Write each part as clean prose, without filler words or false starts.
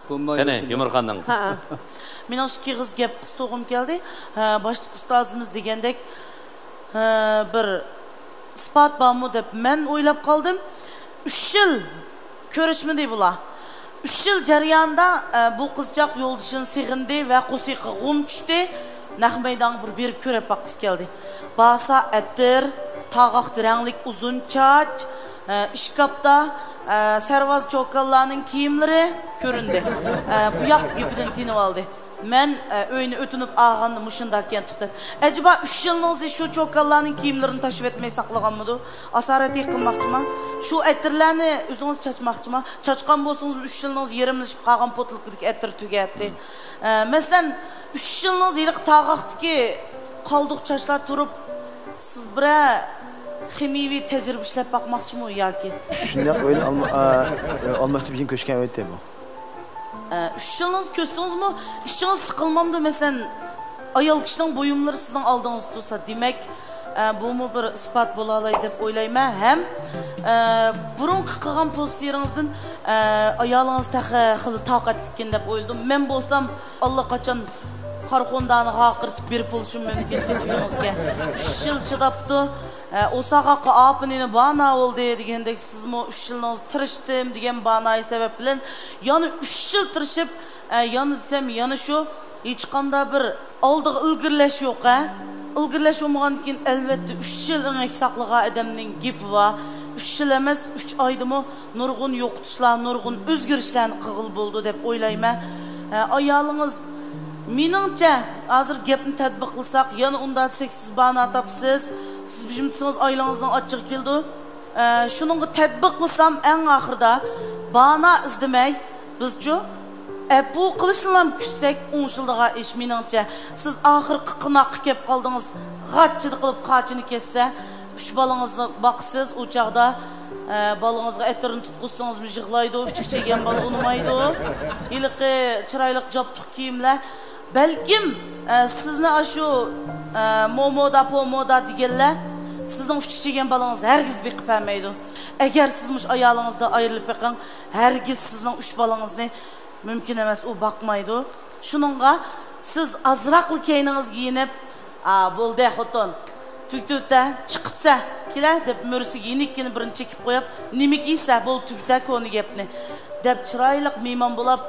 Qani, Yumurxonning. Ha. Mening ikki qiz gap qistog'im keldi. Boshliq ustozimiz degandek bir isbot bormi deb men o'ylab qoldim. 3 yil ko'rishmidi bular. 3 yil jarayonida bu qizchaq yo'ldishini sig'indi va qo'siqa g'um tushdi. Naq maydon bir berib ko'rib baqis keldi. Basa atir, tağaq ranglik uzun çaç, işkapta servaz çokallarının kiyimleri göründü. Bu yak gibiden tinib aldı. Men öyünü ötünüp ağandı muşundakken tuttu. Acaba 3 yılınızda şu çokallarının kiyimlerini taşıp etmeyi saklagan mıdı? Asareti yıkılmakçı mı? Şu ettirlerini özünüz çaçmakçı mı? Çaçkan bolsunuz 3 yılınız yerimleşip kalan potuluk ettir tügetti. Mesela 3 yılınız ilik tağaqtı ki kaldık çaçlar turup siz bire ximiyevi tecrübe işlep bakmakçı mı yoki? Shunday o'yin olmoqchi bilan ko'chgan o'ydi bu. 3 yılınız köstünüz mü? İşçiniz sıkılmamdı mesela ayol kişinin boyumları sizden aldığınız dursa demek bu mu bir ispat bo'lalay deb o'ylayman. Hem burunqi qilgan pozitsiyaningizdan ayolıngiz taxili taqatlikin deb o'yladim. Men bo'lsam allaqachon Qarxondani haqirtib berib bo'lishim mumkin tekiningizga. 3 yil chidapti. O saqaqqa apınini bana oldu degandek sizmi 3 yilningiz tirishdim degan banoyi sabab bilan yani 3 yil tirishib yani desam yana shu hech qanday bir oldiga ilgirlash yo'q a. Ilgirlash olmagandan keyin albatta 3 yil emek saqlagan odamning gapi va 3 yil emas 3 oydimi nurg'un yo'qotishlar, nurg'un o'zgarishlar qilib bo'ldi deb o'ylayman. Ayolingiz meningcha hozir gapni tatbiq qilsak yana unda siz bana tapsiz. Siz bizimsiniz ailenizden açık keldi. Şunun tatbiq qilsam en ahırda bana izlemey bizcu bu qilishlarni küssek 10 yildaga ish meningcha. Siz ahirgi qınaqqa kelib qoldingiz. G'atchidi qilib qachini kesse 3 balangizni baqsiz u chaqda balangizga ettirini tutqizsangiz yig'laydi, uchiqchagan bola unmaydi. Iliqi chiroyli joptiq kiyimlar balkim sizni shu momoda pomoda deganlar sizning uchiqchagan balangiz hargiz beqib bo'lmaydi. Agar sizmiş ayolingizda ayrilib yiqing, hargiz sizning 3 balangizni mümkün emas u bakmaydı. Şununla siz azraqlı keyningiz giyinib, bo'ldi xotin. Tüktüte chiqibsa, kela deb mursi giyinikkini birini chekib qo'yib, nima kiysa bo'l tükta koni gapni deb chiroyli mehmon bo'lib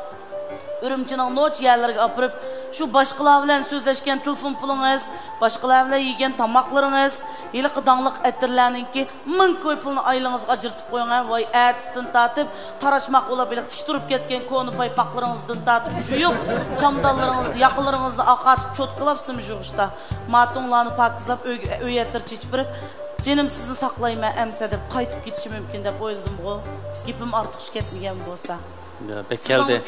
Ürümchining noch yerlariga opirib, şu boshqalar bilan so'zlashgan telefon pulingiz, boshqalar bilan yegan tamoqlaringiz, yiliqi dangliq atirlarninki 1000 ko'y pulni oylangizga ajratib qo'ying. Voy atsdan tatib, tarashmoq bo'lib, tik turib ketgan koni paypoqlaringizdan tatib, juyib, chamdallaringizni, yaqinlaringizni oqatib cho'tqilabsizmi yig'ishda. Matunlarni pokizlab uyga chechib berib, "Jenim sizni saqlayman amsa" deb qaytib ketishi mumkin deb o'yladim bu. Gapim ortiq ketmagan bo'lsa. Pek keldi.